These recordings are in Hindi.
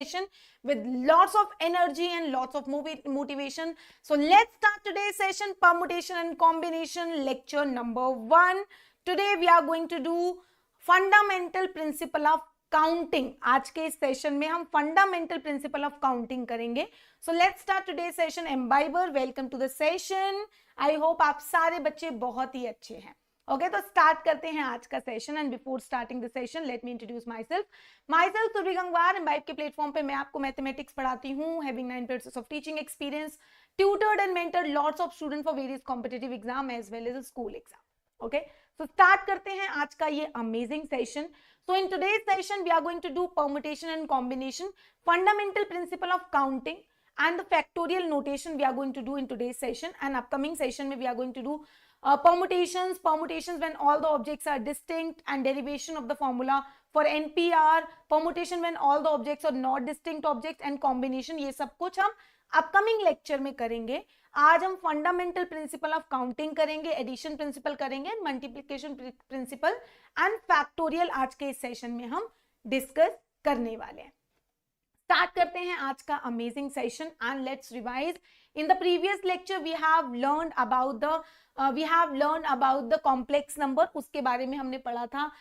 session with lots of energy and lots of motivation. So let's start today's session, permutation and combination, lecture number 1. Today we are going to do fundamental principle of counting. आज के इस सेशन में हम फंडामेंटल प्रिंसिपल ऑफ काउंटिंग करेंगे. So let's start today session. Embiber, welcome to the session. I hope आप सारे बच्चे बहुत ही अच्छे हैं. ओके, तो स्टार्ट करते हैं आज का session. And before starting the session let me introduce myself Surbhi Gangwar. Embibe के प्लेटफॉर्म पे मैं आपको मैथमेटिक्स पढ़ाती हूँ, having 9 years of teaching experience, tutored and mentored lots of student for various competitive exam as well as school exam. Okay, so start करते हैं आज का ये amazing session. So in today's session we are going to do permutation and combination, fundamental principle of counting and the factorial notation we are going to do in today's session. And upcoming session में we are going to do permutations when all the objects are distinct, and derivation of the formula for NPR, permutation when all the objects are not distinct objects, and combination. ये सब कुछ हम अपकमिंग लेक्चर में करेंगे. आज हम फंडामेंटल प्रिंसिपल ऑफ काउंटिंग करेंगे, एडिशन प्रिंसिपल करेंगे, मल्टीप्लिकेशन प्रिंसिपल एंड फैक्टोरियल आज के इस सेशन में हम डिस्कस करने वाले हैं. स्टार्ट करते हैं आज का amazing session and let's revise. In the previous lecture we have learned about the complex number. उसके बारे में हमने पढ़ा था.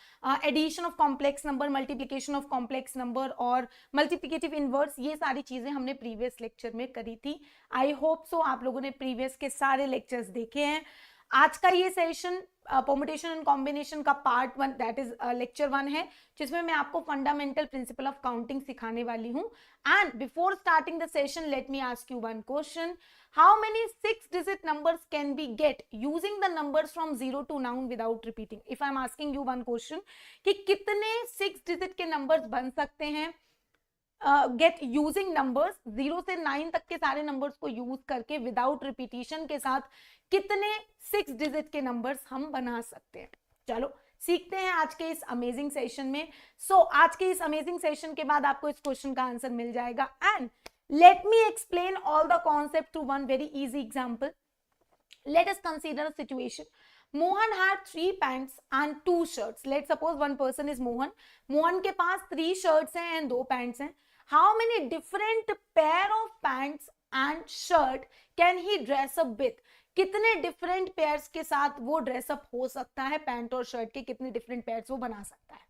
Addition of complex number, multiplication of complex number और multiplicative inverse, ये सारी चीजें हमने previous lecture में करी थी. I hope so आप लोगों ने previous के सारे lectures देखे हैं. आज का ये सेशन परमुटेशन एंड कॉम्बिनेशन का पार्ट 1, दैट इज लेक्चर 1 है, जिसमें मैं आपको फंडामेंटल प्रिंसिपल ऑफ काउंटिंग सिखाने वाली हूं. And before starting the session let me ask you one question. How many 6-digit numbers can we get using the numbers from 0 to 9 without repeating? If I am asking you one question कि कितने 6-digit के numbers बन सकते हैं गेट यूजिंग नंबर्स 0 से 9 तक के सारे नंबर्स को यूज करके विदाउट रिपीटिशन के साथ कितने 6-digit के नंबर्स हम बना सकते हैं. चलो सीखते हैं आज के इस अमेजिंग सेशन में. आज के इस अमेजिंग सेशन के बाद आपको इस क्वेश्चन का आंसर मिल जाएगा. And let me explain all the concept to one very easy example. Let us consider a situation. Mohan had 3 pants and 2 shirts. Let's suppose one person is Mohan. Mohan के पास 3 shirts हैं and 2 pants हैं. How many different pair of pants and shirt can he dress up with? कितने different pairs के साथ वो dress up हो सकता है? पैंट और शर्ट के कितने different pairs वो बना सकता है?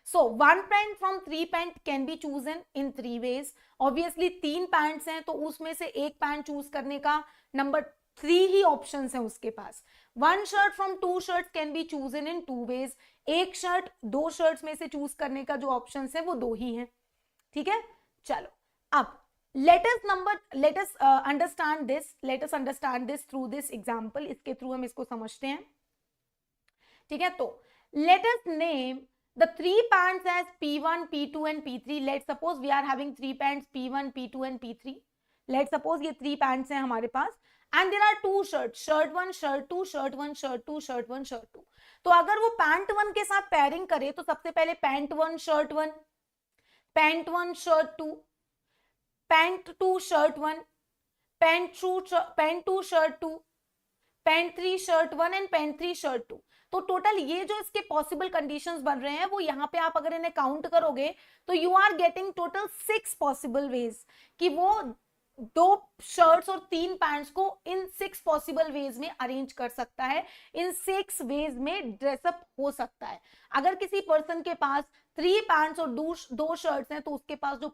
So one pant from 3 pant can be chosen in 3 ways. Obviously 3 pants हैं तो उसमें से एक पैंट चूज करने का नंबर 3 ही ऑप्शंस हैं उसके पास. One shirt from 2 shirts can be chosen in 2 ways. एक शर्ट 2 shirts में से चूज करने का जो ऑप्शंस है वो 2 ही हैं. ठीक है, चलो अब let us understand this through this example. इसके थ्रू हम इसको समझते हैं. ठीक है, तो let us name the 3 pants as P1, P2 and P3. Let's suppose we are having 3 pants P1, P2 and P3. Let's suppose ये 3 pants हैं हमारे पास. And there are 2 shirts, shirt 1, shirt 2, shirt 1, shirt 2, shirt 1, shirt 2. तो अगर वो पैंट 1 के साथ पेयरिंग करे तो सबसे पहले pant 1, shirt 1, pant 1, shirt 2, pant 2, shirt 1, pant 2, shirt 2, pant 3, shirt 1 and pant 3, shirt 2. तो टोटल ये जो इसके पॉसिबल कंडीशंस बन रहे हैं वो यहाँ पे आप अगर इन्हें काउंट करोगे तो you are getting total 6 possible ways कि वो 2 शर्ट्स और 3 पैंट्स को इन 6 पॉसिबल वेज में अरेंज कर सकता है. इन 6 वेज में ड्रेसअप हो सकता है. अगर किसी पर्सन के पास 3 पैंट्स और 2 शर्ट्स हैं तो उसके पास जो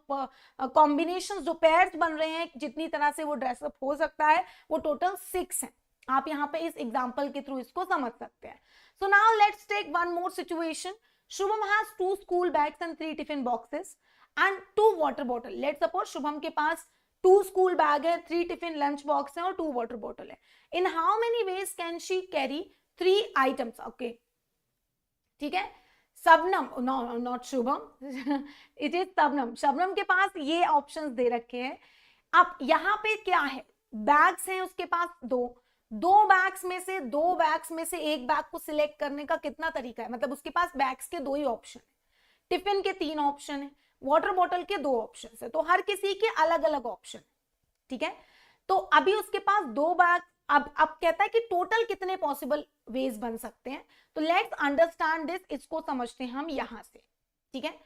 कॉम्बिनेशंस जो पेयर्स बन रहे हैं जितनी तरह से वो ड्रेसअप हो सकता है वो टोटल 6 हैं. आप यहाँ पे इस एग्जाम्पल के थ्रू इसको समझ सकते हैं. So now let's take one more situation. Shubham has 2 school bags and 3 tiffin boxes and 2 water bottle. Let's suppose Shubham के पास 2 स्कूल बैग है, 3 टिफिन लंच बॉक्स है और 2 वाटर बॉटल है. In how many ways can she carry 3 items? Okay, ठीक है. Sabnam, no not Shubham, it is Sabnam. Shabnam के पास ये ऑप्शंस दे रखे हैं. अब यहाँ पे क्या है, बैग्स हैं उसके पास 2 बैग्स में से एक बैग को सिलेक्ट करने का कितना तरीका है? मतलब उसके पास बैग्स के 2 ही ऑप्शन है, टिफिन के 3 ऑप्शन है, वाटर बॉटल के 2 ऑप्शन है, तो हर किसी के अलग अलग ऑप्शन. ठीक है, तो अभी उसके पास 2 बैग. अब कहता है कि टोटल कितने पॉसिबल वेज बन सकते हैं. तो लेट्स अंडरस्टैंड दिस, इसको समझते हैं हम यहां से. ठीक है,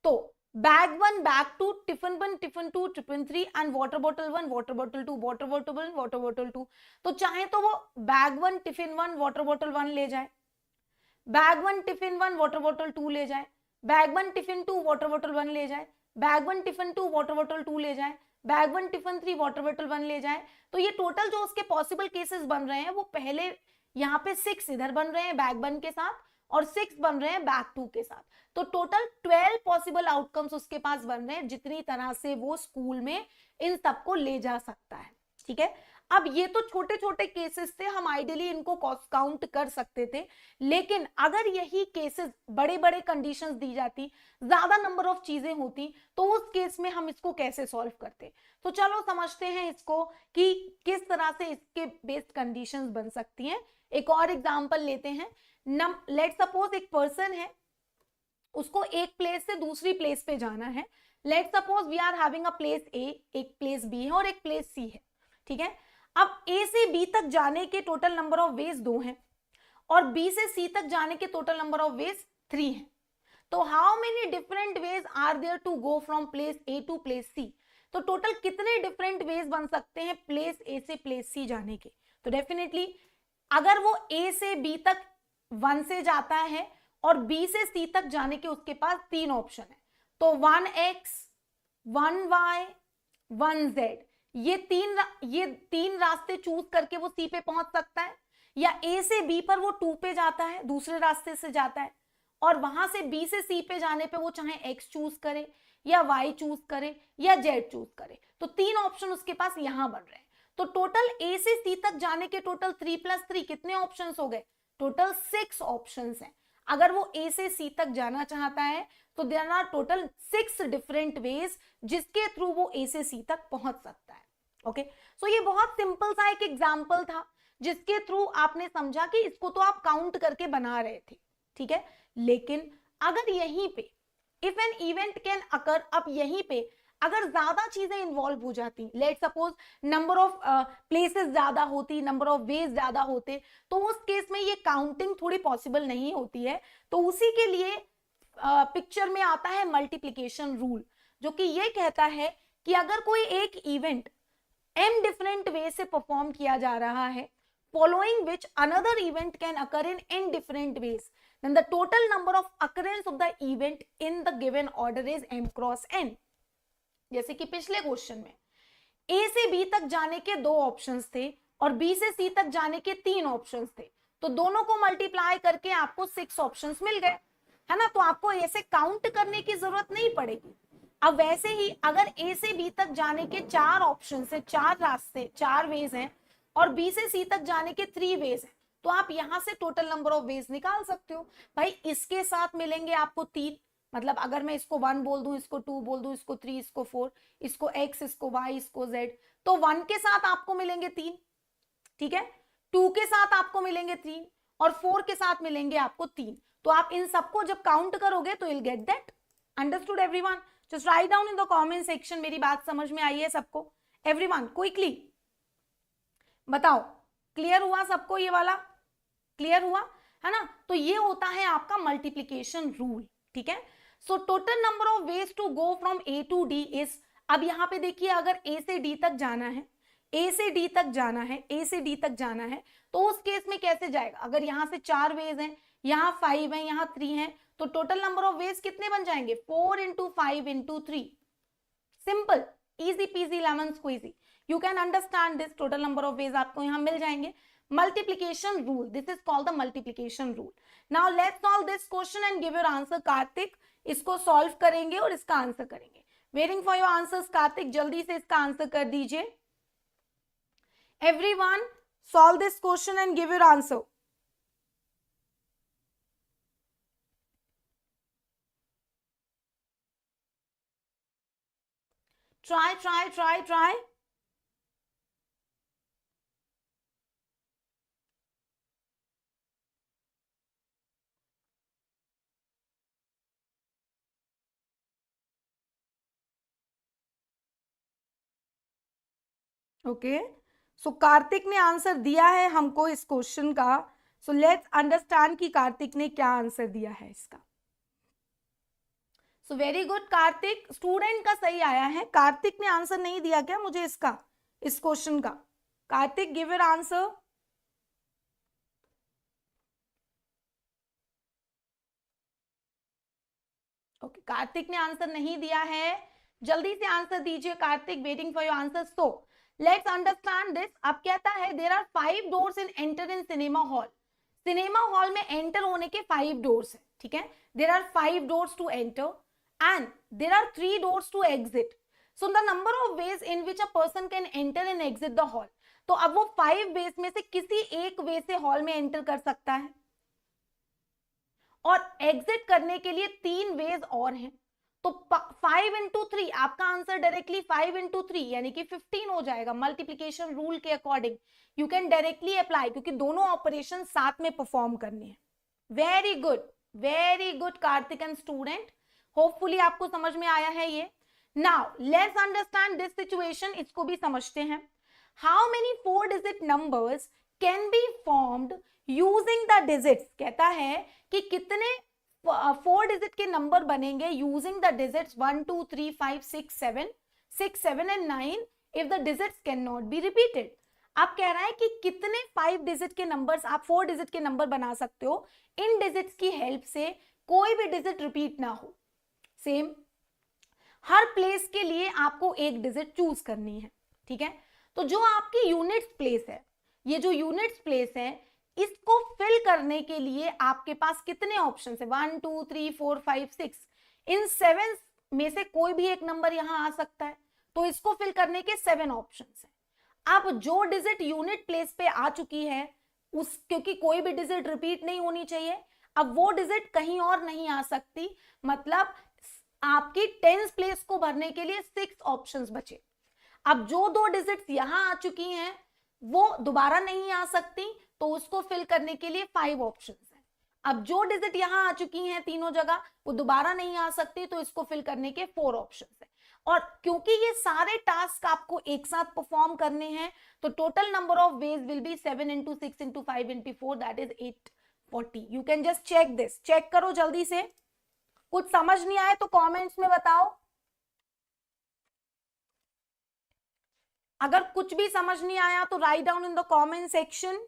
तो bag 1 bag 2, tiffin 1 tiffin 2 tiffin 3 and water bottle 1 water bottle 2 water bottle 1 water bottle 2। तो चाहे तो वो बैग 1 टिफिन 1 वाटर बॉटल 1 ले जाए, बैग 1 टिफिन 1 वाटर बॉटल 2 ले जाए, बैग 1 टिफिन 2 वाटर बॉटल 1 ले जाए, बैग 1 टिफिन 2 वाटर बॉटल 2 ले जाए, बैग 1 टिफिन 3 वाटर बॉटल 1 ले जाए। तो ये टोटल जो उसके पॉसिबल केसेस बन रहे हैं वो पहले यहाँ पे 6 इधर बन रहे हैं बैग 1 के साथ और 6 बन रहे हैं बैग 2 के साथ। तो टोटल 12 पॉसिबल आउटकम्स उसके पास बन रहे हैं जितनी तरह से वो स्कूल में इन सबको ले जा सकता है। ठीक है, अब ये तो छोटे छोटे केसेस थे, हम आइडियली इनको काउंट कर सकते थे, लेकिन अगर यही केसेस बड़े बड़े कंडीशंस दी जाती, ज्यादा नंबर ऑफ चीजें होती, तो उस केस में हम इसको कैसे सॉल्व करते। तो चलो समझते हैं इसको कि किस तरह से इसके बेस्ड कंडीशंस बन सकती हैं। एक और एग्जांपल लेते हैं। लेट सपोज एक पर्सन है, उसको एक प्लेस से दूसरी प्लेस पे जाना है। Let suppose we are having a place A, एक प्लेस बी है और एक प्लेस सी है। ठीक है, अब ए से बी तक जाने के टोटल नंबर ऑफ वेज 2 हैं और बी से सी तक जाने के टोटल नंबर ऑफ वेज 3 हैं। तो how many different ways are there to go from place A to place C. तो टोटल कितने डिफरेंट वेज बन सकते हैं प्लेस ए से प्लेस सी जाने के। तो डेफिनेटली अगर वो ए से बी तक 1 से जाता है और बी से सी तक जाने के उसके पास 3 ऑप्शन है, तो 1x 1y 1z, ये तीन रास्ते चूज करके वो सी पे पहुंच सकता है, या ए से बी पर वो 2 पे जाता है, दूसरे रास्ते से जाता है, और वहां से बी से सी पे जाने पे वो चाहे x चूज करे या y चूज करे या z चूज करे। तो 3 ऑप्शन उसके पास यहां बन रहे हैं। तो टोटल ए से सी तक जाने के टोटल 3 + 3 कितने ऑप्शन हो गए, टोटल 6 ऑप्शन हैं। अगर वो ए से सी तक जाना चाहता है तो there are total 6 different ways जिसके थ्रू वो ए से सी तक पहुंच सकता है। ओके, सो ये बहुत सिंपल सा एक एग्जांपल था जिसके थ्रू आपने समझा कि इसको तो आप काउंट करके बना रहे थे। ठीक है, लेकिन अगर यहीं पे if an event can occur, अब यहीं पे अगर ज्यादा चीजें इन्वॉल्व हो जाती, let suppose number of places ज्यादा होती, नंबर ऑफ वेज ज्यादा होते, तो उस केस में ये काउंटिंग थोड़ी पॉसिबल नहीं होती है। तो उसी के लिए पिक्चर में आता है मल्टीप्लिकेशन रूल, जो कि ये कहता है कि अगर कोई एक इवेंट m डिफरेंट वे से परफॉर्म किया जा रहा है, following which another event can occur in n different ways, then the total number of occurrence of the event in the given order is m cross n। जैसे कि पिछले क्वेश्चन में a से b तक जाने के 2 ऑप्शंस थे और b से c तक जाने के 3 ऑप्शंस थे, तो दोनों को मल्टीप्लाई करके आपको 6 ऑप्शंस मिल गए, है ना। तो आपको ऐसे काउंट करने की जरूरत नहीं पड़ेगी। अब वैसे ही अगर ए से बी तक जाने के 4 ऑप्शन है, 4 रास्ते, 4 वेज हैं और बी से सी तक जाने के 3 वेज हैं, तो आप यहां से टोटल नंबर ऑफ वेज निकाल सकते हो। भाई इसके साथ मिलेंगे आपको 3, मतलब अगर मैं इसको 1 बोल दूं, इसको 2 बोल दूं, इसको 3, इसको 4, इसको x, इसको y, इसको z, तो 1 के साथ आपको मिलेंगे 3, ठीक है, 2 के साथ आपको मिलेंगे 3 और 4 के साथ मिलेंगे आपको 3। तो आप इन सबको जब काउंट करोगे तो you'll get that। Understood everyone? Just write down in the comment section, मेरी बात समझ में आई है सबको? एवरीवन क्विकली बताओ, क्लियर हुआ सबको? ये वाला क्लियर हुआ है ना? तो ये होता है आपका मल्टीप्लीकेशन रूल। ठीक है, so total number of ways to go from A to D is, अब यहां पे देखिए अगर ए से डी तक जाना है, ए से डी तक जाना है, ए से डी तक जाना है, तो उस केस में कैसे जाएगा? अगर यहां से 4 वेज हैं, यहाँ 5 है, यहाँ 3 है, तो टोटल नंबर ऑफ वेज कितने बन जाएंगे? 4 × 5 × 3। Simple, easy peasy lemon squeezy, you can understand this. Total number of ways आपको यहाँ मिल जाएंगे। Multiplication rule, this is called the multiplication rule. Now let's solve this question and give your answer. Kartik इसको सॉल्व करेंगे और इसका आंसर करेंगे। Waiting for your answers. Kartik जल्दी से इसका आंसर कर दीजिए। Everyone solve this question and give your answer. Try. Okay, so Kartik ने आंसर दिया है हमको इस क्वेश्चन का। सो लेट्स अंडरस्टैंड कि कार्तिक ने क्या आंसर दिया है इसका। So very good Kartik, student का सही आया है। कार्तिक ने आंसर नहीं दिया क्या मुझे इसका, इस क्वेश्चन का? Kartik give your answer. Okay, Kartik ने आंसर नहीं दिया है, जल्दी से आंसर दीजिए Kartik, waiting for your answer. So let's understand this. अब कहता है there are 5 doors in enter in cinema hall. Cinema hall में एंटर होने के 5 डोर्स है, ठीक है। There are 5 doors to enter and there are 3 doors to exit. So the number of ways in which a person can enter and exit the hall. तो अब वो 5 वेज में से किसी एक वे से हॉल में एंटर कर सकता है, और एग्जिट करने के लिए 3 वेज और हैं। तो 5 इंटू 3, आपका आंसर डायरेक्टली 5 इंटू 3 यानी कि 15 हो जाएगा। मल्टीप्लीकेशन रूल के according you can directly apply, क्योंकि दोनों ऑपरेशन साथ में परफॉर्म करने हैं। Very good Kartik and student, hopefully आपको समझ में आया है ये। Now let's understand this situation, इसको भी समझते हैं। How many 4 digit numbers can be formed using the digits. कहता है कि कितने 4 डिजिट के नंबर बनेंगे using the digits 1 2 3 5 6 7 and 9 if the digits can not be repeated. आप कह रहा है कि कितने 5 डिजिट के नंबर्स, आप 4 डिजिट के नंबर बना सकते हो इन डिजिट्स की हेल्प से, कोई भी डिजिट रिपीट ना हो। सेम हर प्लेस के लिए आपको एक डिजिट चूज करनी है, ठीक है। तो जो आपकी यूनिट्स प्लेस है, ये जो यूनिट्स प्लेस है, इसको फिल करने के लिए आपके पास कितने ऑप्शन है? 1 2 3 4 5 6। इन 7 में से कोई भी एक नंबर यहां आ सकता है, तो इसको फिल करने के 7 ऑप्शन है। अब जो डिजिट यूनिट प्लेस पे आ चुकी है उस, क्योंकि कोई भी डिजिट रिपीट नहीं होनी चाहिए, अब वो डिजिट कहीं और नहीं आ सकती, मतलब आपकी 10th प्लेस को भरने के लिए 6 ऑप्शंस बचे। अब जो 2 डिजिट्स यहां आ चुकी हैं वो दोबारा नहीं आ सकती, तो उसको फिल करने के लिए 5 ऑप्शंस हैं। अब जो डिजिट यहां आ चुकी हैं तीनों जगह, वो दोबारा नहीं आ सकती, तो इसको फिल करने के 4 ऑप्शंस हैं। और क्योंकि ये सारे टास्क आपको एक साथ परफॉर्म करने हैं, तो total number of ways will be 7 into 6 into 5 into 4, that is 840। You can just check this, check करो जल्दी से। कुछ समझ नहीं आए तो कमेंट्स में बताओ। अगर कुछ भी समझ नहीं आया तो write down in the comment section.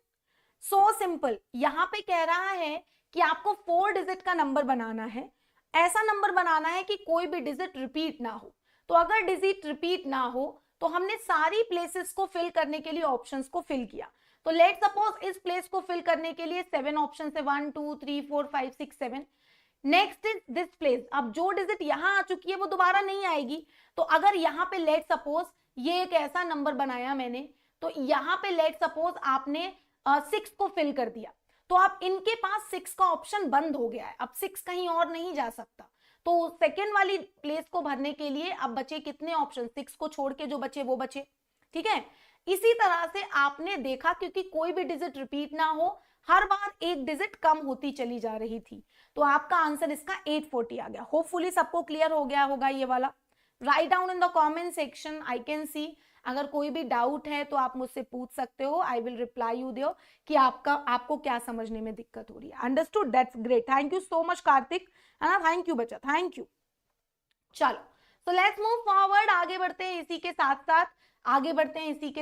So simple, यहां पे कह रहा है कि आपको 4 डिजिट का नंबर बनाना है, ऐसा नंबर बनाना है कि कोई भी डिजिट रिपीट ना हो। तो अगर डिजिट रिपीट ना हो तो हमने सारी प्लेसेस को फिल करने के लिए ऑप्शंस को फिल किया। तो लेट सपोज इस प्लेस को फिल करने के लिए 7 ऑप्शन है, 1 2 3 4 5 6 7। Next is this place. अब जो डिजिट यहां आ चुकी है वो दोबारा नहीं आएगी, तो अगर यहां पे लेट सपोज ये एक ऐसा नंबर बनाया मैंने, तो यहां पे लेट सपोज आपने 6 को फिल कर दिया, तो आप इनके पास 6 का ऑप्शन बंद हो गया है, अब 6 कहीं और नहीं जा सकता। तो सेकेंड वाली प्लेस को भरने के लिए अब बचे कितने ऑप्शन? 6 को छोड़ के जो बचे वो बचे, ठीक है। इसी तरह से आपने देखा, क्योंकि कोई भी डिजिट रिपीट ना हो, हर बार एक डिजिट कम होती चली जा रही थी, तो आपका आंसर इसका 840 आ गया। होपफुली सबको क्लियर हो गया होगा ये वाला। Write down in the comment section, I can see. अगर कोई भी डाउट है तो आप मुझसे पूछ सकते हो, I will reply you there कि आपको क्या समझने में दिक्कत हो रही है। Understood, that's great, thank you so much Kartik, है ना, थैंक यू बच्चा, थैंक यू। चलो, सो लेट्स मूव फॉरवर्ड, आगे बढ़ते हैं इसी के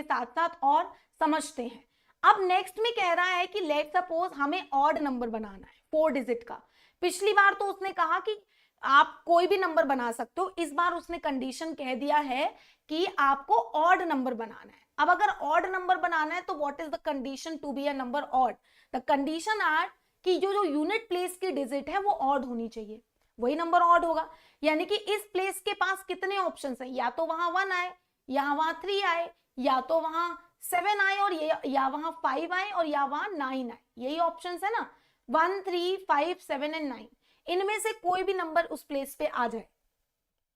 साथ साथ और समझते हैं। अब नेक्स्ट में कह रहा है कि लेट सपोज हमें ऑड नंबर बनाना है 4 डिजिट का। पिछली बार तो उसने कहा कि आप कोई भी नंबर बना सकते हो, इस बार उसने कंडीशन कह दिया है कि आपको ऑड नंबर बनाना है। अब अगर ऑड नंबर बनाना है तो what is the condition to be a number odd? The condition are कि जो यूनिट प्लेस की डिजिट है वो ऑड होनी चाहिए, वही नंबर ऑड होगा। यानी कि इस प्लेस के पास कितने ऑप्शन हैं? या तो वहां 1 आए, या वहां 3 आए, या तो वहां 7 आए, और या वहां 5 आए, और या वहां 9 आए। यही ऑप्शन है ना, 1 3 5 7 एंड 9। इनमें से कोई भी नंबर उस प्लेस पे आ जाए,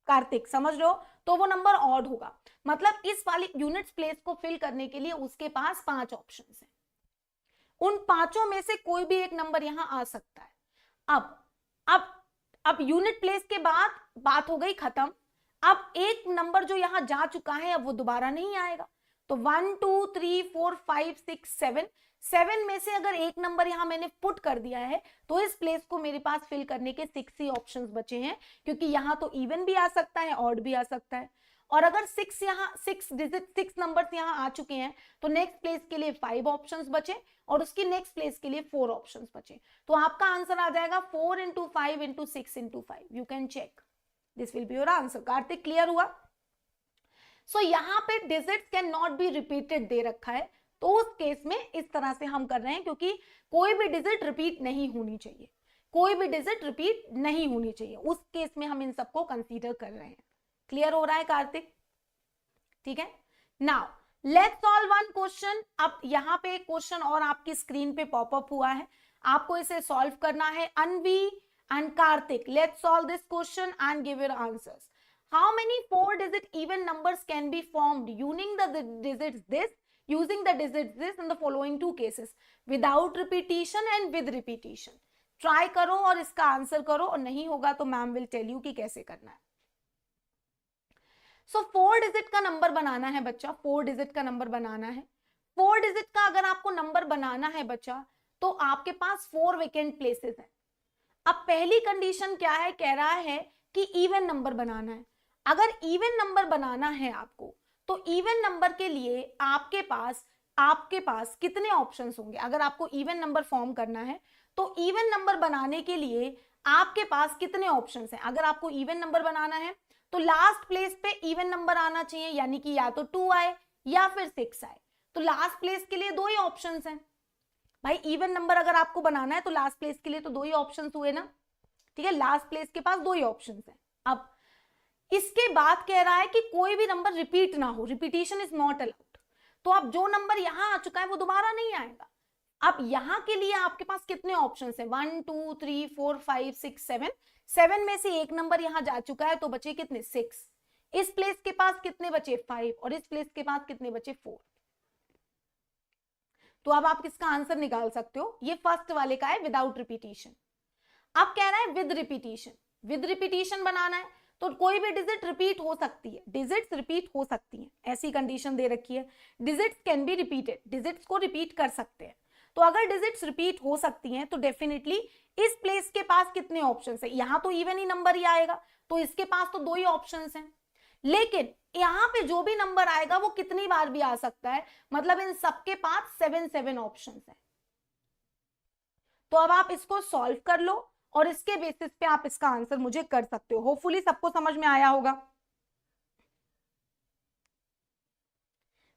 कार्तिक समझ लो, तो वो नंबर ऑड होगा। मतलब इस वाली यूनिट्स प्लेस को फिल करने के लिए उसके पास 5 ऑप्शन हैं, उन 5 में से कोई भी एक नंबर यहां आ सकता है। अब यूनिट प्लेस के बाद बात हो गई खत्म। अब एक नंबर जो यहां जा चुका है अब वो दोबारा नहीं आएगा, तो 1 2 3 4 5 6 7, 7 में से अगर एक नंबर यहां मैंने पुट कर दिया है तो इस प्लेस को मेरे पास फिल करने के 6 ही ऑप्शंस बचे हैं, क्योंकि यहां तो इवन भी आ सकता है, ऑड भी आ सकता है। और अगर 6 यहाँ 6 डिजिट 6 नंबर्स यहाँ आ चुके हैं तो नेक्स्ट प्लेस के लिए 5 ऑप्शंस बचे और उसकी नेक्स्ट प्लेस के लिए 4 ऑप्शंस बचे। तो आपका आंसर आ जाएगा 4 into 5 into 6 into 5। You can check, this will be your answer. Kartik clear हुआ? सो यहाँ पे digits can not be repeated दे रखा है, तो उस केस में इस तरह से हम कर रहे हैं, क्योंकि कोई भी डिजिट रिपीट नहीं होनी चाहिए, कोई भी डिजिट रिपीट नहीं होनी चाहिए, उस केस में हम इन सबको कंसीडर कर रहे हैं। क्लियर हो रहा है कार्तिक? ठीक है, now let's solve one question. अब यहाँ पे एक क्वेश्चन और आपकी स्क्रीन पे पॉपअप हुआ है, आपको इसे सॉल्व करना है। Anvi and Kartik, let's solve this question and give your answers. How many 4-digit even numbers can be formed using the digits this in the following two cases, without repetition and with repetition? Try करो और इसका आंसर करो, और नहीं होगा तो मैम will tell you कि कैसे करना है। So 4 डिजिट का नंबर बनाना है बच्चा, 4 डिजिट का नंबर बनाना है। 4 डिजिट का अगर आपको नंबर बनाना है बच्चा, तो आपके पास 4 वेकेंट प्लेसेस हैं। अब पहली कंडीशन क्या है, कह रहा है कि इवन नंबर बनाना है। अगर इवन नंबर बनाना है आपको, तो इवन नंबर के लिए आपके पास कितने ऑप्शंस होंगे? अगर आपको इवन नंबर फॉर्म करना है तो इवन नंबर बनाने के लिए आपके पास कितने ऑप्शंस हैं? अगर आपको इवन नंबर बनाना है तो लास्ट प्लेस पे इवन नंबर आना चाहिए, यानी कि या तो 2 आए या फिर 6 आए। तो लास्ट प्लेस के लिए 2 ही ऑप्शंस हैं भाई। इवन नंबर अगर आपको बनाना है तो लास्ट प्लेस के लिए तो 2 ही ऑप्शंस हुए ना, ठीक है, लास्ट प्लेस के पास 2 ही ऑप्शंस हैं। अब इसके बाद कह रहा है कि कोई भी नंबर रिपीट ना हो, रिपीटिशन इज नॉट अलाउड। तो अब जो नंबर यहां आ चुका है वो दोबारा नहीं आएगा। अब यहां के लिए आपके पास कितने ऑप्शंस हैं? 1 2 3 4 5 6 7, 7 में से एक नंबर यहां जा चुका है तो बचे कितने? 6। इस प्लेस के पास कितने बचे? 5, और इस प्लेस के पास कितने बचे? 4। तो अब आप किसका आंसर निकाल सकते हो? ये फर्स्ट वाले का है, विदाउट रिपीटिशन। अब कह रहा है विद रिपीटिशन, विद रिपीटिशन बनाना है तो कोई भी डिजिट रिपीट हो सकती है, डिजिट्स रिपीट हो सकती हैं, ऐसी कंडीशन दे रखी है। Digits can be repeated, digits को रिपीट कर सकते हैं। तो अगर डिजिट्स रिपीट हो सकती हैं तो डेफिनेटली इस प्लेस के पास कितने ऑप्शंस हैं? यहां तो इवन ही नंबर ही आएगा, तो इसके पास तो 2 ही ऑप्शंस हैं। लेकिन यहां पे जो भी नंबर आएगा वो कितनी बार भी आ सकता है, मतलब इन सबके पास 7 ऑप्शंस हैं। तो अब आप इसको सॉल्व कर लो और इसके बेसिस पे आप इसका आंसर मुझे कर सकते हो। होपफुली सबको समझ में आया होगा।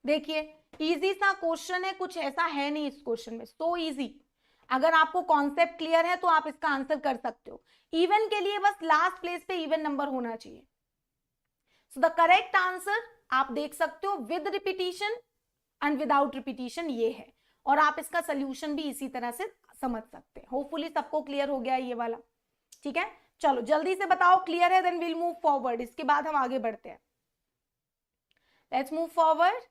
देखिए इजी सा क्वेश्चन है, कुछ ऐसा है नहीं इस क्वेश्चन में, सो इजी। अगर आपको कॉन्सेप्ट क्लियर है तो आप इसका आंसर कर सकते हो। इवन के लिए बस लास्ट प्लेस पे इवन नंबर होना चाहिए। सो द करेक्ट आंसर आप देख सकते हो with repetition and without repetition ये है, और आप इसका सोल्यूशन भी इसी तरह से समझ सकते हैं। होपफुली सबको क्लियर हो गया ये वाला, ठीक है। चलो जल्दी से बताओ क्लियर है, देन विल मूव फॉरवर्ड। इसके बाद हम आगे बढ़ते हैं, लेट्स मूव फॉरवर्ड।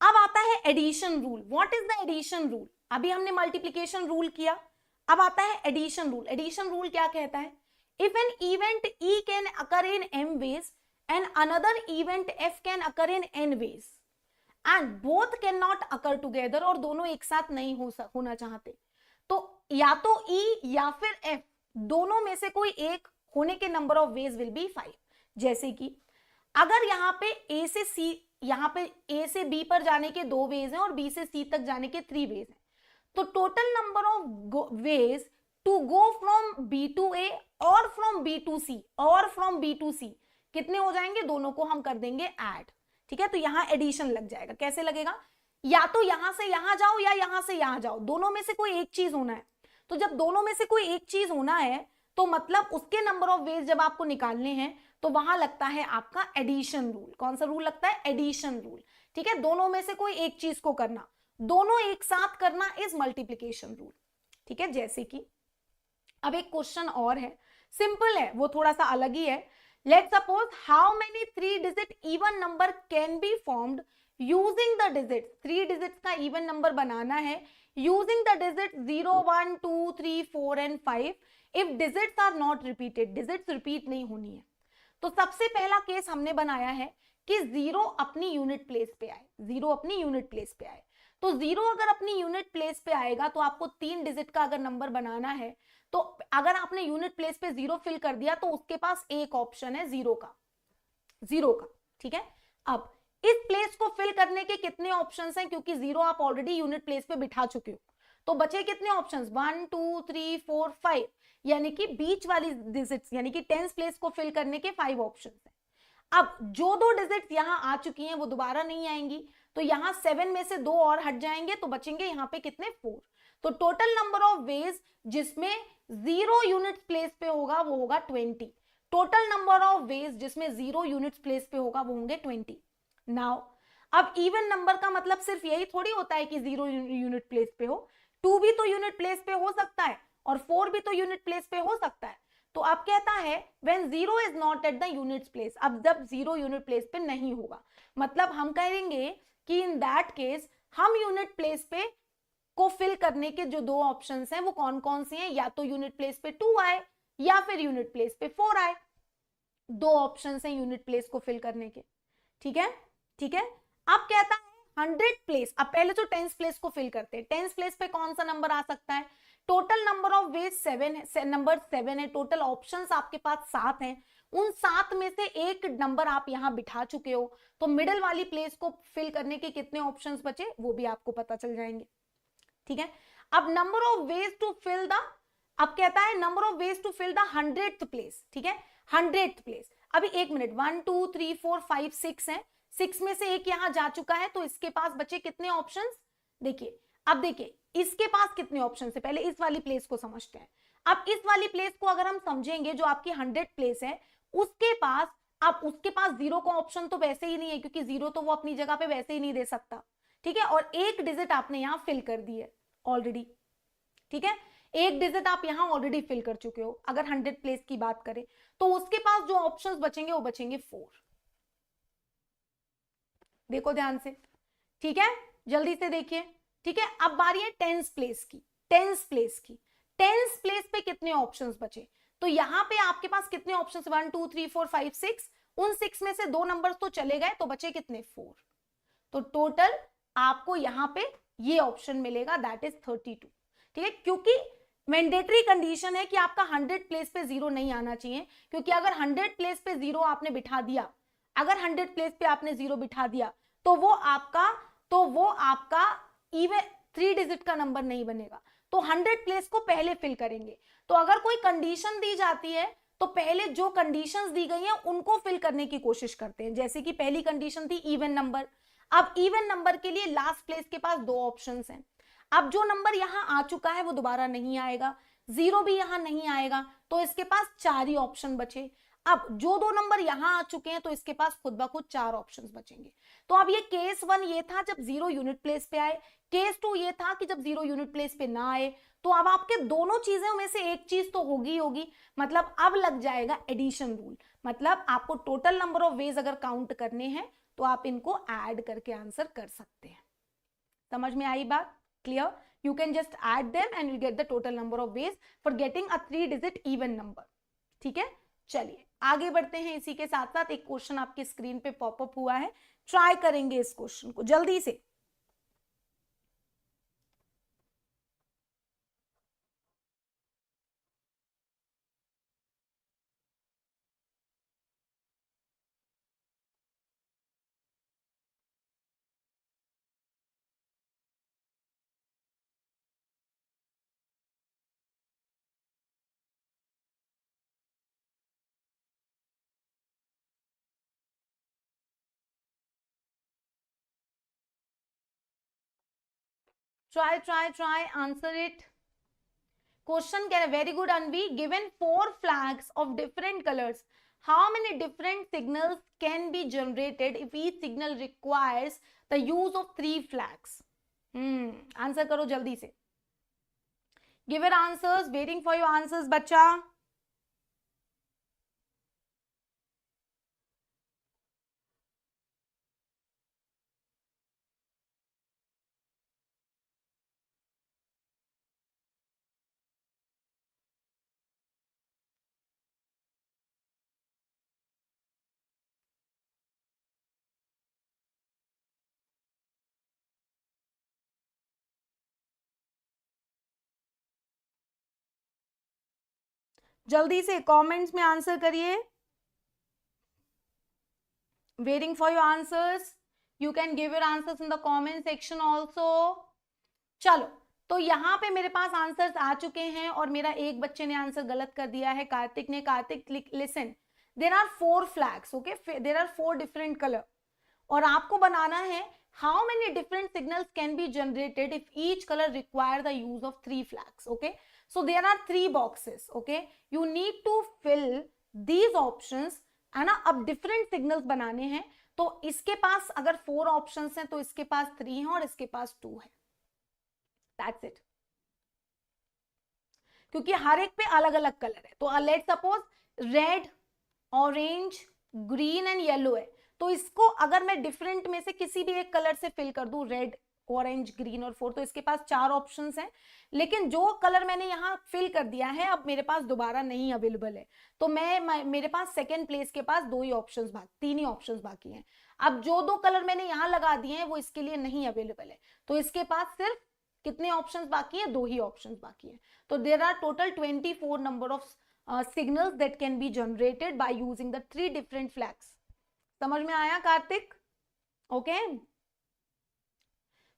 अब आता है addition rule. What is the addition rule? अभी हमने मल्टीप्लिकेशन रूल किया, अब आता है एडिशन रूल। एडिशन रूल क्या कहता है? If an event E can occur in M ways and another event F can occur in N ways and both cannot occur together, और दोनों एक साथ नहीं होना चाहते, तो या तो E या फिर F दोनों में से कोई एक होने के number of ways will B 5। जैसे कि अगर यहाँ पे A से C, यहाँ पे A से B पर जाने के 2 वेज हैं और B से C तक जाने के 3 वेज हैं, तो total number of ways to go from B to A और फ्रॉम B to C और फ्रॉम B to C कितने हो जाएंगे? दोनों को हम कर देंगे ऐड, ठीक है। तो यहां एडिशन लग जाएगा। कैसे लगेगा? या तो यहां से यहां जाओ या यहां से यहां जाओ, दोनों में से कोई एक चीज होना है। तो जब दोनों में से कोई एक चीज होना है तो मतलब उसके नंबर ऑफ वेज जब आपको निकालने हैं तो वहां लगता है आपका एडिशन रूल। कौन सा रूल लगता है? एडिशन रूल, ठीक है। दोनों में से कोई एक चीज को करना, दोनों एक साथ करना इज मल्टीप्लीकेशन रूल, ठीक है। जैसे कि अब एक क्वेश्चन और है, सिंपल है, वो थोड़ा सा अलग ही है। Let's suppose how many 3-digit even number can be formed using the digits, 3 digits का even number बनाना है using the digits 0 1 2 3 4 and 5 if digits are not repeated, digits repeat नहीं होनी है। तो सबसे पहला केस हमने बनाया है कि 0 अपनी यूनिट प्लेस पे आए, 0 अपनी यूनिट प्लेस पे आए। तो 0 अगर अपनी यूनिट प्लेस पे आएगा तो आपको 3 डिजिट का अगर नंबर बनाना है, तो अगर आपने यूनिट प्लेस पे 0 फिल कर दिया तो उसके पास एक ऑप्शन है 0 का, 0 का, ठीक है। अब इस प्लेस को फिल करने के कितने ऑप्शंस हैं, क्योंकि 0 आप ऑलरेडी यूनिट प्लेस पे बिठा चुके हो, तो बचे कितने ऑप्शंस, 1 2 3 4 5, यानी कि बीच वाली डिजिट्स यानी कि टेंस प्लेस को फिल करने के 5 ऑप्शंस हैं। अब जो 2 डिजिट्स यहां आ चुकी हैं वो दोबारा नहीं आएंगी, तो यहां 7 में से 2 और हट जाएंगे, तो बचेंगे यहां पे कितने, 4। तो टोटल नंबर ऑफ वेज जिसमें 0 यूनिट प्लेस पे होगा वो होगा 20। टोटल नंबर ऑफ वेज जिसमें 0 यूनिट प्लेस पे होगा वो होंगे 20। नाउ अब इवन नंबर का मतलब सिर्फ यही थोड़ी होता है कि 0 यूनिट प्लेस पे हो, 2 भी तो यूनिट प्लेस पे हो सकता है और 4 भी तो यूनिट प्लेस पे हो सकता है। तो अब कहता है when 0 is not at the unit place, अब जब 0 यूनिट प्लेस पे नहीं होगा, मतलब हम कहेंगे कि इन दैट केस हम यूनिट प्लेस पे को फिल करने के जो 2 ऑप्शंस हैं वो कौन कौन से हैं, या तो यूनिट प्लेस पे 2 आए या फिर यूनिट प्लेस पे 4 आए, 2 ऑप्शंस हैं यूनिट प्लेस को फिल करने के, ठीक है, ठीक है। अब कहता है 100 प्लेस, अब पहले तो टेंस प्लेस को फिल करते हैं, टेंस प्लेस पे कौन सा नंबर आ सकता है, टोटल नंबर ऑफ वेज 7 है, नंबर 7 है, टोटल ऑप्शंस आपके पास 7 हैं, उन 7 में से एक नंबर आप यहां बिठा चुके हो, तो मिडिल वाली प्लेस को फिल करने के कितने ऑप्शंस बचे वो भी आपको पता चल जाएंगे, ठीक है। अब number of ways to fill the, अब कहता है number of ways to fill the 100th place, ठीक है, 100th प्लेस। अभी एक मिनट, 1 2 3 4 5 6 है, 6 में से एक यहां जा चुका है, तो इसके पास बचे कितने ऑप्शंस, देखिए, अब देखिए इसके पास कितने ऑप्शन है, पहले इस वाली प्लेस को समझते हैं। अब इस वाली प्लेस को अगर हम समझेंगे, जो आपकी 100 प्लेस है उसके पास, अब उसके पास 0 का ऑप्शन तो वैसे ही नहीं है, क्योंकि 0 तो वो अपनी जगह पे वैसे ही नहीं दे सकता, ठीक है, और एक डिजिट आपने यहां फिल कर दी है ऑलरेडी, ठीक है, एक डिजिट आप यहां ऑलरेडी फिल कर चुके हो, अगर 100 प्लेस की बात करें, तो उसके पास जो ऑप्शंस बचेंगे वो बचेंगे 4। देखो ध्यान से, ठीक है, जल्दी से देखिए, ठीक है। अब बारी है टेंस प्लेस की, टेंस प्लेस की, टेंस प्लेस पे कितने ऑप्शंस बचे, तो यहां पे आपके पास कितने ऑप्शंस, 1 2 3 4 5 6, उन 6 में से 2 नंबर्स तो चले गए, तो बचे कितने, 4। तो टोटल आपको यहां पे ये ऑप्शन मिलेगा, दैट इज 32, ठीक है, क्योंकि मैंडेटरी कंडीशन है कि आपका 100 प्लेस पे 0 नहीं आना चाहिए, क्योंकि अगर 100 प्लेस पे 0 आपने बिठा दिया, अगर 100 प्लेस पे आपने 0 बिठा दिया, तो वो आपका इवन 3 डिजिट का नंबर नहीं बनेगा, तो 100 प्लेस को पहले फिल करेंगे। तो अगर कोई कंडीशन दी जाती है तो पहले जो कंडीशंस दी गई हैं उनको फिल करने की कोशिश करते हैं, जैसे कि पहली कंडीशन थी इवन नंबर। अब इवन नंबर के लिए लास्ट प्लेस के पास 2 ऑप्शंस हैं, अब जो नंबर यहां आ चुका है वो दोबारा नहीं आएगा, 0 भी यहां नहीं आएगा, तो इसके पास 4 ही ऑप्शन बचे। अब जो 2 नंबर यहां आ चुके हैं तो इसके पास खुद ब खुद 4 ऑप्शंस बचेंगे। तो अब ये केस 1 ये था जब 0 यूनिट प्लेस पे आए, केस 2 ये था कि जब 0 यूनिट प्लेस पे ना आए। तो अब आपके दोनों चीजों में से एक चीज तो होगी होगी, मतलब अब लग जाएगा एडिशन रूल, मतलब आपको टोटल नंबर ऑफ वेज अगर काउंट करने हैं तो आप इनको ऐड करके आंसर कर सकते हैं। समझ में आई बात, clear, you can just add them and you get the total number of ways for getting a 3 digit even number, ठीक है। चलिए आगे बढ़ते हैं, इसी के साथ साथ एक क्वेश्चन आपकी स्क्रीन पे पॉपअप हुआ है, ट्राई करेंगे इस क्वेश्चन को जल्दी से। try answer it। क्वेश्चन कह रहे very good Anvi, given 4 flags of different colours, how many different signals can be generated if each signal requires the use of 3 flags. Answer करो जल्दी से, give your answers, waiting for your answers बच्चा। जल्दी से कमेंट्स में आंसर करिए, waiting for your answers, you can give your answers in the comment section also. चलो, तो यहाँ पे मेरे पास आंसर्स आ चुके हैं और मेरा एक बच्चे ने आंसर गलत कर दिया है, कार्तिक ने। Kartik, listen, there are 4 flags, okay, there are 4 different colour, और आपको बनाना है how many different signals can be generated if each color require the use of 3 flags, okay? So there are 3 boxes, okay? You need to fill these options, है ना। अब डिफरेंट सिग्नल्स बनाने हैं, तो इसके पास अगर 4 ऑप्शंस हैं तो इसके पास 3 है और इसके पास 2 है, दैट्स इट। क्योंकि हर एक पे अलग अलग कलर है, तो let's suppose red, orange, green and yellow है, तो इसको अगर मैं डिफरेंट में से किसी भी एक कलर से फिल कर दूं, रेड, ऑरेंज, ग्रीन और 4, तो इसके पास 4 ऑप्शंस हैं। लेकिन जो कलर मैंने यहाँ फिल कर दिया है अब मेरे पास दोबारा नहीं अवेलेबल है, तो मेरे पास सेकेंड प्लेस के पास 2 ही ऑप्शंस बाकी, 3 ही ऑप्शंस बाकी हैं। अब जो 2 कलर मैंने यहाँ लगा दिए हैं वो इसके लिए नहीं अवेलेबल है, तो इसके पास सिर्फ कितने ऑप्शंस बाकी हैं? 2 ही ऑप्शंस बाकी हैं। तो there are total 24 number of signals that can be generated by using the 3 different flags. समझ में आया कार्तिक? ओके,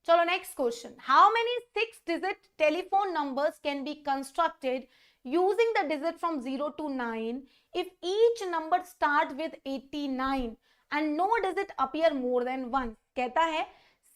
चलो next question. How many 6 digit telephone numbers can be constructed using the digit from 0 to 9 if each number start with 89 and no digit appear more than 1? कहता है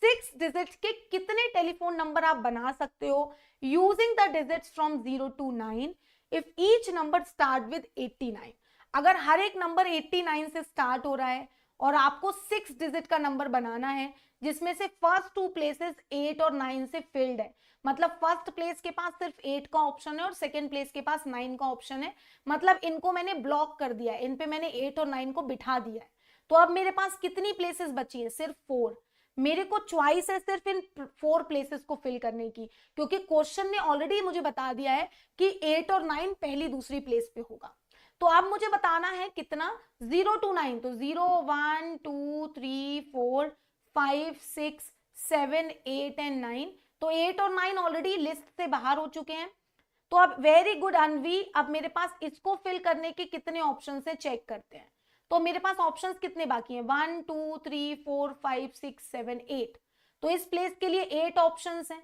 6 digit के कितने टेलीफोन नंबर आप बना सकते हो using the digits from 0 to 9 if each number start with 89? अगर हर एक नंबर 89 से स्टार्ट हो रहा है और आपको 6 डिजिट का नंबर बनाना है जिसमें से फर्स्ट 2 प्लेसेस 8 और 9 से फिल्ड है, मतलब फर्स्ट प्लेस के पास सिर्फ 8 का ऑप्शन है और सेकंड प्लेस के पास 9 का ऑप्शन है, मतलब इनको मैंने ब्लॉक कर दिया है, इन पे मैंने 8 और 9 को बिठा दिया है। तो अब मेरे पास कितनी प्लेसेस बची है? सिर्फ 4। मेरे को चॉइस है सिर्फ इन 4 प्लेसेस को फिल करने की, क्योंकि क्वेश्चन ने ऑलरेडी मुझे बता दिया है कि 8 और 9 पहली दूसरी प्लेस पे होगा। तो अब मुझे बताना है कितना, 0 to 9, तो 0 1 2 3 4 5 6 7 8 एंड 9, तो 8 और 9 ऑलरेडी लिस्ट से बाहर हो चुके हैं। तो अब वेरी गुड अनवी, अब मेरे पास इसको फिल करने के कितने ऑप्शन है चेक करते हैं। तो मेरे पास ऑप्शंस कितने बाकी हैं? 1 2 3 4 5 6 7 8, तो इस प्लेस के लिए 8 ऑप्शंस हैं,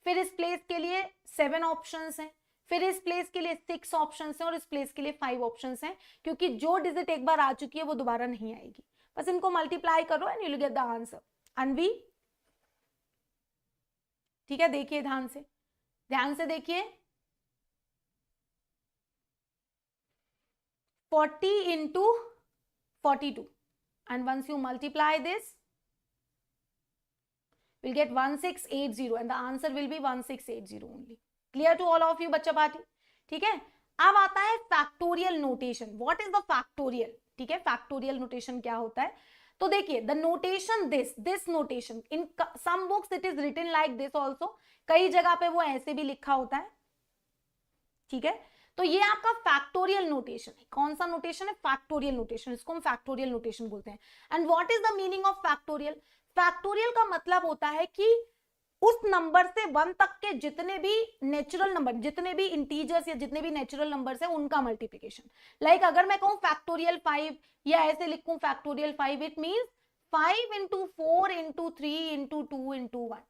फिर इस प्लेस के लिए 7 ऑप्शंस हैं, फिर इस प्लेस के लिए 6 ऑप्शंस हैं और इस प्लेस के लिए 5 ऑप्शंस हैं, क्योंकि जो डिजिट एक बार आ चुकी है वो दोबारा नहीं आएगी। बस इनको मल्टीप्लाई करो and you will get the answer. Anvi, ठीक है, देखिए ध्यान से देखिए, 40 into 42, and once you multiply this we'll get 1680 and the answer will be 1680 only. Clear to all of you बच्चा पार्टी? ठीक है, अब आता है factorial notation. What is the factorial? ठीक है, फैक्टोरियल नोटेशन क्या होता है? तो देखिए, the notation this notation in some books it is written like this also, कई जगह पे वो ऐसे भी लिखा होता है, ठीक है। तो ये आपका फैक्टोरियल नोटेशन है। कौन सा नोटेशन है? फैक्टोरियल नोटेशन, इसको हम फैक्टोरियल नोटेशन बोलते हैं। And what is the meaning of factorial? Factorial का मतलब होता है कि उस नंबर से 1 तक के जितने भी नेचुरल नंबर, जितने भी इंटीजर्स या जितने भी नेचुरल नंबर्स है उनका मल्टीप्लिकेशन। लाइक अगर मैं कहूं फैक्टोरियल 5 या ऐसे लिखूं factorial 5, it means 5 into 4 into 3 into 2 into 1।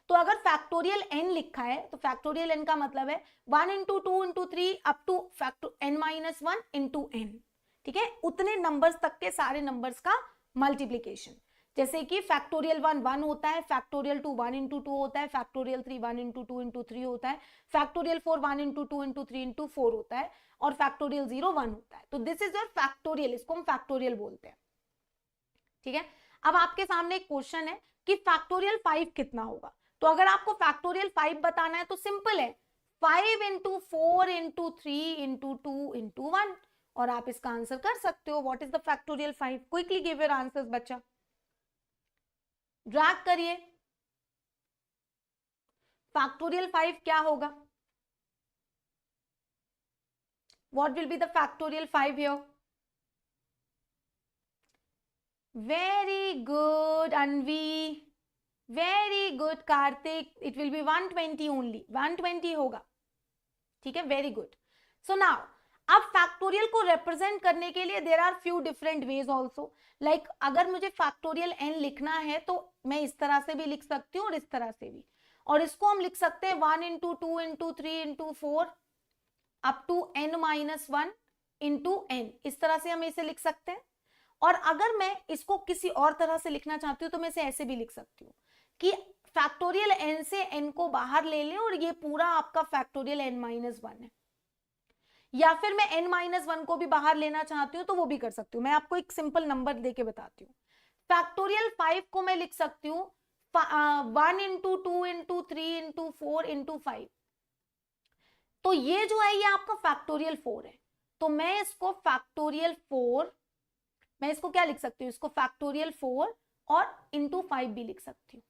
तो अगर फैक्टोरियल n लिखा है तो फैक्टोरियल n का मतलब है 1 into 2 into 3 up to n minus 1 into n, ठीक है, उतने नंबर्स तक के सारे नंबर्स का मल्टीप्लिकेशन। जैसे कि फैक्टोरियल 1 1 होता है, फैक्टोरियल 2 1 into 2 होता है, फैक्टोरियल 3 1 into 2 into 3 होता है, फैक्टोरियल 4 1 into 2 into 3 into 4 होता है, और फैक्टोरियल 0 1 होता है। तो दिस इज योर फैक्टोरियल, इसको हम फैक्टोरियल बोलते हैं, ठीक है। अब आपके सामने एक क्वेश्चन है कि फैक्टोरियल 5 कितना होगा। तो अगर आपको फैक्टोरियल 5 बताना है तो सिंपल है, 5 into 4 into 3 into 2 into 1, और आप इसका आंसर कर सकते हो। What is the factorial 5? Quickly give your answers बच्चा, ड्रैग करिए। फैक्टोरियल 5 क्या होगा? What will be the factorial 5 here? Very good Anvi, very good Kartik, it will be 120 only, 120 होगा, ठीक है, वेरी गुड। सो नाउ अब फैक्टोरियल को रिप्रेजेंट करने के लिए there are few different ways also, like अगर मुझे फैक्टोरियल n लिखना है तो मैं इस तरह से भी लिख सकती हूँ और इस तरह से भी, और इसको हम लिख सकते हैं 1 into 2 into 3 into 4 up to n-1 into n, इस तरह से हम इसे लिख सकते हैं। और अगर मैं इसको किसी और तरह से लिखना चाहती हूँ तो मैं इसे ऐसे भी लिख सकती हूँ कि फैक्टोरियल n से n को बाहर ले लें और ये पूरा आपका फैक्टोरियल n-1 है, या फिर मैं n-1 को भी बाहर लेना चाहती हूँ तो वो भी कर सकती हूँ। मैं आपको एक सिंपल नंबर देके बताती हूँ। फैक्टोरियल 5 को मैं लिख सकती हूँ 1 इंटू 2 इंटू 3 इंटू 4 इंटू 5, तो ये जो है ये आपका फैक्टोरियल 4 है, तो मैं इसको फैक्टोरियल 4, मैं इसको क्या लिख सकती हूँ, इसको फैक्टोरियल 4 और इंटू 5 भी लिख सकती हूँ।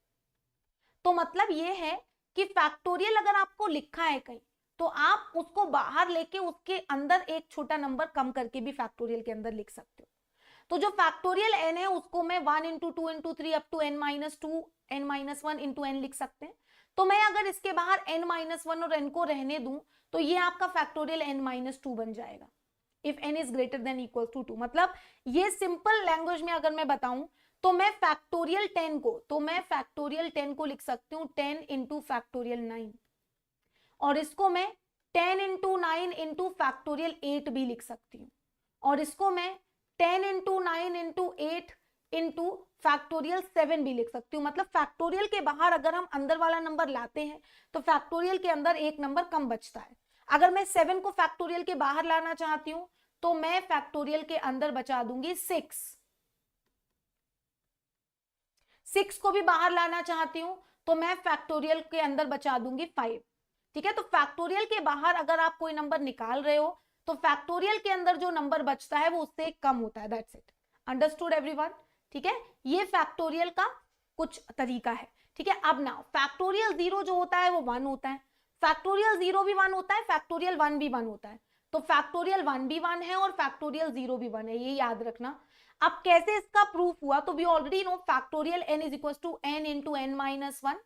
तो मतलब ये है कि फैक्टोरियल अगर आपको लिखा है कहीं तो आप उसको बाहर लेके उसके अंदर एक छोटा नंबर कम करके भी फैक्टोरियल के अंदर लिख सकते हो। तो जो फैक्टोरियल n है उसको मैं 1 into 2 into 3 up to n-2 n-1 into n लिख सकते हैं। तो मैं अगर इसके बाहर n-1 और n को रहने दूं तो ये आपका फैक्टोरियल n-2 बन जाएगा if n is greater than equal to 2। मतलब ये सिंपल लैंग्वेज में अगर मैं बताऊं तो मैं फैक्टोरियल 10 को लिख सकती हूँ 10 इंटू फैक्टोरियल 9, और इसको मैं 10 इंटू 9 इंटू फैक्टोरियल 8 भी लिख सकती हूँ, और इसको मैं 10 इंटू 9 इंटू 8 इंटू फैक्टोरियल 7 भी लिख सकती हूँ। मतलब फैक्टोरियल के बाहर अगर हम अंदर वाला नंबर लाते हैं तो फैक्टोरियल के अंदर एक नंबर कम बचता है। अगर मैं 7 को फैक्टोरियल के बाहर लाना चाहती हूँ तो मैं फैक्टोरियल के अंदर बचा दूंगी 6 को भी बाहर लाना चाहती हूं तो मैं फैक्टोरियल के अंदर बचा दूंगी 5। ठीक है, तो फैक्टोरियल के बाहर अगर आप कोई नंबर निकाल रहे हो तो फैक्टोरियल के अंदर जो नंबर बचता है वो उससे कम होता है। That's it, understood everyone. ठीक है, ये फैक्टोरियल का कुछ तरीका है। ठीक है, अब नाउ फैक्टोरियल 0 जो होता है वो 1 होता है, फैक्टोरियल 0 भी 1 होता है, फैक्टोरियल 1 भी 1 होता है। तो फैक्टोरियल 1 भी 1 है और फैक्टोरियल 0 भी 1 है, ये याद रखना। अब कैसे इसका प्रूफ हुआ, तो we already know factorial n is equal to n into n-1,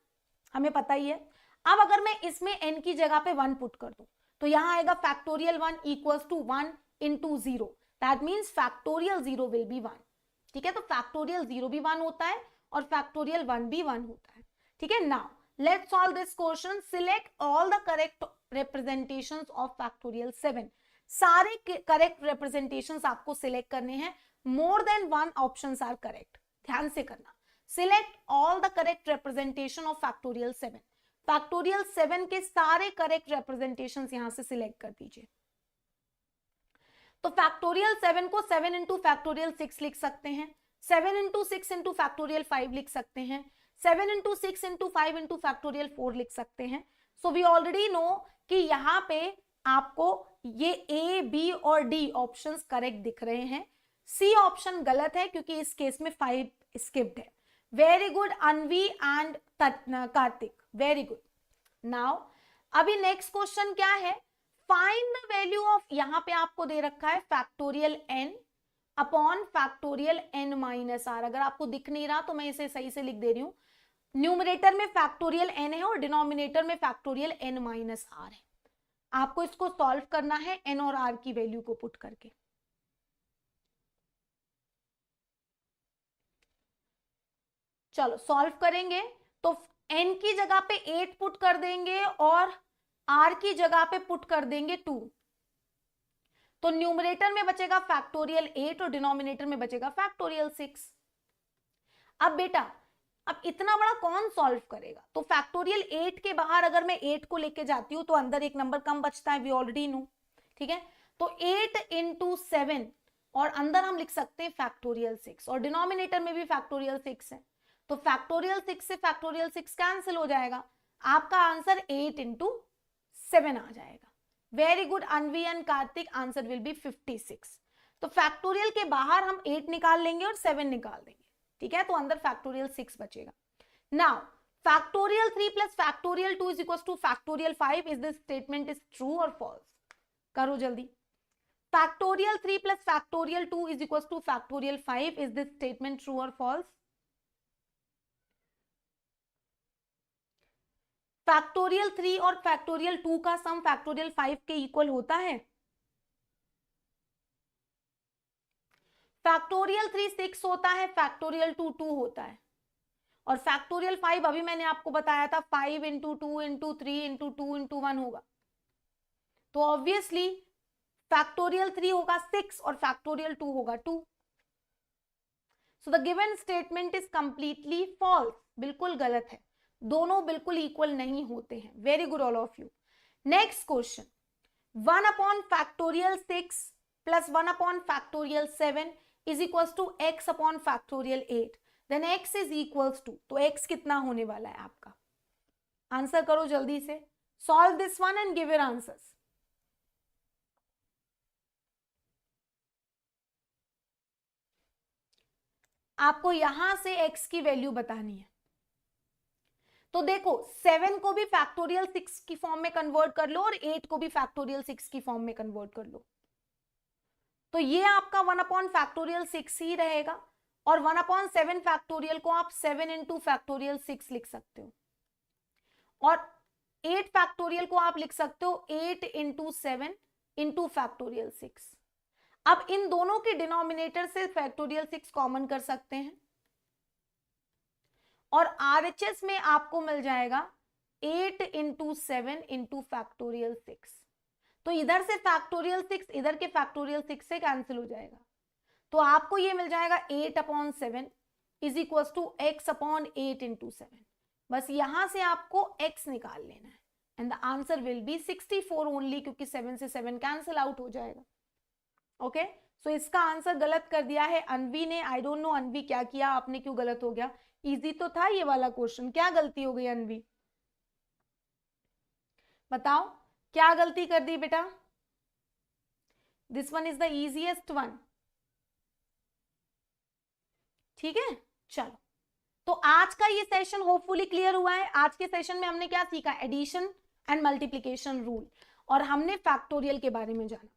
हमें पता ही है। अब अगर मैं इसमें n की जगह पे 1 पुट कर दूं तो यहां आएगा factorial 1 equals to 1 into 0, that means factorial 0 will be 1। ठीक है, तो फैक्टोरियल 0 भी 1 होता है और फैक्टोरियल 1 भी 1 होता है। ठीक है, now let's solve this question. Select all the correct representations of factorial 7। सारे करेक्ट रिप्रेजेंटेशंस आपको सिलेक्ट करने हैं, more than 1 options are correct, ध्यान से करना। Select all the correct representation of factorial 7। Factorial 7 के सारे करेक्ट रिप्रेजेंटेशंस यहां से सिलेक्ट कर दीजिए। तो फैक्टोरियल 7 को 7 इंटू फैक्टोरियल 6 लिख सकते हैं, 7 इंटू 6 इंटू फैक्टोरियल 5 लिख सकते हैं, 7 इंटू 6 इंटू 5 इंटू फैक्टोरियल 4 लिख सकते हैं। सो वी ऑलरेडी नो कि यहाँ पे आपको ये ए बी और डी ऑप्शंस करेक्ट दिख रहे हैं। सी ऑप्शन गलत है क्योंकि इस केस में 5 स्किप्ड है। Very good Anvi and Kartik, very good. Now अभी नेक्स्ट क्वेश्चन क्या है, फाइंड द वैल्यू ऑफ, यहां पे आपको दे रखा है factorial n upon factorial n minus R. अगर आपको दिख नहीं रहा तो मैं इसे सही से लिख दे रही हूं, न्यूमरेटर में फैक्टोरियल n है और डिनोमिनेटर में फैक्टोरियल n माइनस आर है। आपको इसको सॉल्व करना है n और r की वैल्यू को पुट करके। चलो सॉल्व करेंगे तो n की जगह पे 8 पुट कर देंगे और r की जगह पे पुट कर देंगे 2, तो न्यूमरेटर में बचेगा फैक्टोरियल 8 और डिनोमिनेटर में बचेगा फैक्टोरियल 6। अब बेटा अब इतना बड़ा कौन सॉल्व करेगा, तो फैक्टोरियल 8 के बाहर अगर मैं 8 को लेके जाती हूं तो अंदर एक नंबर कम बचता है, वी ऑलरेडी नो। ठीक है, तो 8 इंटू 7 और अंदर हम लिख सकते हैं फैक्टोरियल 6 और डिनोमिनेटर में भी फैक्टोरियल 6 है, तो फैक्टोरियल 6 से फैक्टोरियल 6 कैंसिल हो जाएगा, आपका आंसर 8 इंटू 7 आ जाएगा। Very good Anvi and Kartik, answer will B 56। तो फैक्टोरियल के बाहर हम 8 निकाल लेंगे और 7 निकाल देंगे। ठीक है, तो अंदर फैक्टोरियल 6 बचेगा। Now factorial 3 plus factorial 2 is equal two factorial 5, is this statement is true और फॉल्स? करो जल्दी। Factorial 3 plus factorial 2 is equal two factorial 5, is this statement true और फॉल्स? फैक्टोरियल 3 और फैक्टोरियल 2 का सम फैक्टोरियल 5 के इक्वल होता है? फैक्टोरियल 3 6 होता है, फैक्टोरियल 2 2 होता है, और फैक्टोरियल 5 अभी मैंने आपको बताया था 5 इंटू 2 इंटू 3 इंटू 2 इंटू 1 होगा। तो ऑब्वियसली फैक्टोरियल 3 होगा 6 और फैक्टोरियल 2 होगा 2। So the given statement is completely false, बिल्कुल गलत है, दोनों बिल्कुल इक्वल नहीं होते हैं। Very good all of you. Next question, 1 upon factorial 6 plus 1 upon factorial 7 is equals to x upon factorial 8, then x is equals to, तो x कितना होने वाला है आपका? आंसर करो जल्दी से, solve this one and give your answers. आपको यहां से x की वैल्यू बतानी है। तो देखो 7 को भी फैक्टोरियल 6 की फॉर्म में कन्वर्ट कर लो और 8 को भी फैक्टोरियल 6 की फॉर्म में कन्वर्ट कर लो, तो ये आपका 1 अपॉन फैक्टोरियल 6 ही रहेगा, और 1 अपॉन 7 फैक्टोरियल को आप 7 इंटू फैक्टोरियल 6 लिख सकते हो, और 8 फैक्टोरियल को आप लिख सकते हो 8 इंटू 7 इंटू फैक्टोरियल 6। अब इन दोनों के डिनोमिनेटर से फैक्टोरियल 6 कॉमन कर सकते हैं, और RHS में आपको मिल जाएगा 8 इंटू 7 इंटू फैक्टोरियल 6। तो इधर से फैक्टोरियल 6 इधर के फैक्टोरियल 6 से कैंसिल हो जाएगा, तो आपको ये मिल जाएगा 8 upon 7 is equal to x upon 8 into 7। बस यहां से आपको x निकाल लेना है, and the answer will be 64 only, क्योंकि 7 से 7 कैंसिल आउट हो जाएगा। ओके, सो इसका आंसर गलत कर दिया है अनवी ने। आई डोंट नो अनवी क्या किया आपने, क्यों गलत हो गया? इजी तो था ये वाला क्वेश्चन, क्या गलती हो गई अनवी? बताओ क्या गलती कर दी बेटा? This one is the easiest one. ठीक है, चलो, तो आज का ये सेशन होपफुली क्लियर हुआ है। आज के सेशन में हमने क्या सीखा? एडिशन एंड मल्टीप्लीकेशन रूल, और हमने फैक्टोरियल के बारे में जाना।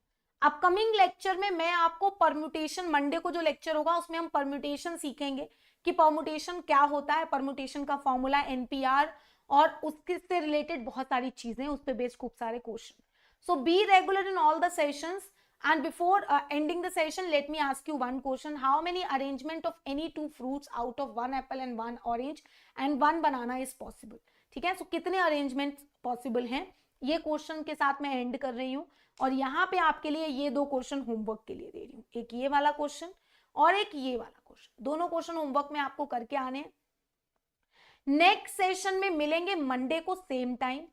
अपकमिंग लेक्चर में मैं आपको परम्यूटेशन, मंडे को जो लेक्चर होगा उसमें हम परम्यूटेशन सीखेंगे कि परम्यूटेशन क्या होता है, परम्यूटेशन का फॉर्मूला, NPR, और उसके से रिलेटेड बहुत सारी चीजें, उस पर बेस्ड खूब सारे question. So be regular in all the sessions, and before ending the session, let me ask you one question: how many arrangement of any two fruits out of 1 apple and 1 orange and 1 banana is possible? ठीक है, so कितने अरेंजमेंट पॉसिबल हैं, ये क्वेश्चन के साथ मैं एंड कर रही हूँ, और यहाँ पे आपके लिए ये दो क्वेश्चन होमवर्क के लिए दे रही हूँ, एक ये वाला क्वेश्चन और एक ये वाला क्वेश्चन। दोनों क्वेश्चन होमवर्क में आपको करके आने। नेक्स्ट सेशन में मिलेंगे मंडे को सेम टाइम।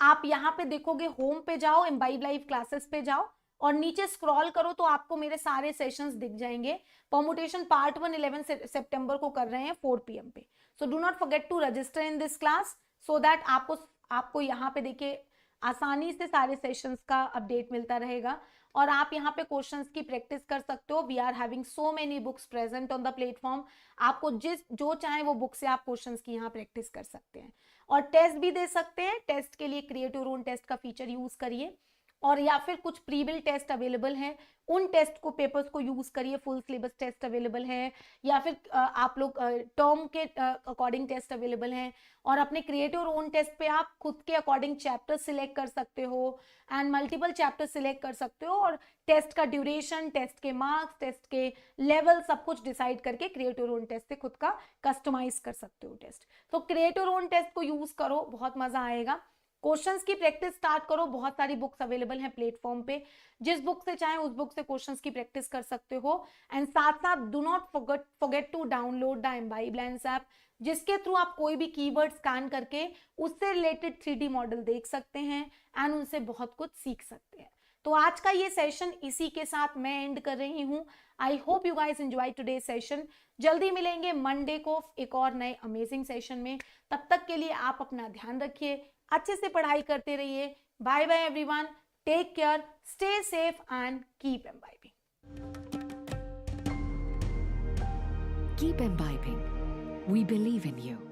आप यहाँ पे देखोगे, होम पे जाओ, इम्बाइब लाइव क्लासेस पे जाओ, और नीचे स्क्रॉल करो तो आपको मेरे सारे सेशंस दिख जाएंगे। परम्यूटेशन पार्ट 1 11 सितंबर को कर रहे हैं 4 PM पे। So do not forget to register in this class, so that आपको यहाँ पे देखिए आसानी से सारे सेशंस का अपडेट मिलता रहेगा, और आप यहाँ पे क्वेश्चंस की प्रैक्टिस कर सकते हो। We are having so many books present on the platform, आपको जो चाहे वो बुक से आप क्वेश्चंस की यहाँ प्रैक्टिस कर सकते हैं, और टेस्ट भी दे सकते हैं। टेस्ट के लिए क्रिएट योर ओन टेस्ट का फीचर यूज करिए, और या फिर कुछ प्रीबिल टेस्ट अवेलेबल हैं, उन टेस्ट को, पेपर्स को यूज करिए। फुल सिलेबस टेस्ट अवेलेबल है, या फिर आप लोग टर्म के अकॉर्डिंग टेस्ट अवेलेबल हैं, और अपने क्रिएटिव ओन टेस्ट पे आप खुद के अकॉर्डिंग चैप्टर सिलेक्ट कर सकते हो, एंड मल्टीपल चैप्टर सिलेक्ट कर सकते हो, और टेस्ट का ड्यूरेशन, टेस्ट के मार्क्स, टेस्ट के लेवल, सब कुछ डिसाइड करके क्रिएटिव ओन टेस्ट से खुद का कस्टमाइज कर सकते हो टेस्ट। तो क्रिएटिव ओन टेस्ट को यूज करो, बहुत मजा आएगा। क्वेश्चंस की प्रैक्टिस स्टार्ट करो, बहुत सारी बुक्स अवेलेबल हैं प्लेटफॉर्म पे, जिस बुक से चाहे उस बुक से क्वेश्चंस की प्रैक्टिस कर सकते हो। एंड साथ साथ do not forget to download the imbibe lines app, जिसके थ्रू आप कोई भी कीवर्ड स्कैन करके उससे रिलेटेड 3D मॉडल देख सकते हैं, एंड उनसे बहुत कुछ सीख सकते हैं। तो आज का ये सेशन इसी के साथ मैं एंड कर रही हूँ। I hope you guys enjoy today session. जल्दी मिलेंगे मंडे को एक और नए अमेजिंग सेशन में। तब तक के लिए आप अपना ध्यान रखिए, अच्छे से पढ़ाई करते रहिए। Bye bye everyone, take care, stay safe and keep imbibing. Keep imbibing. We believe in you.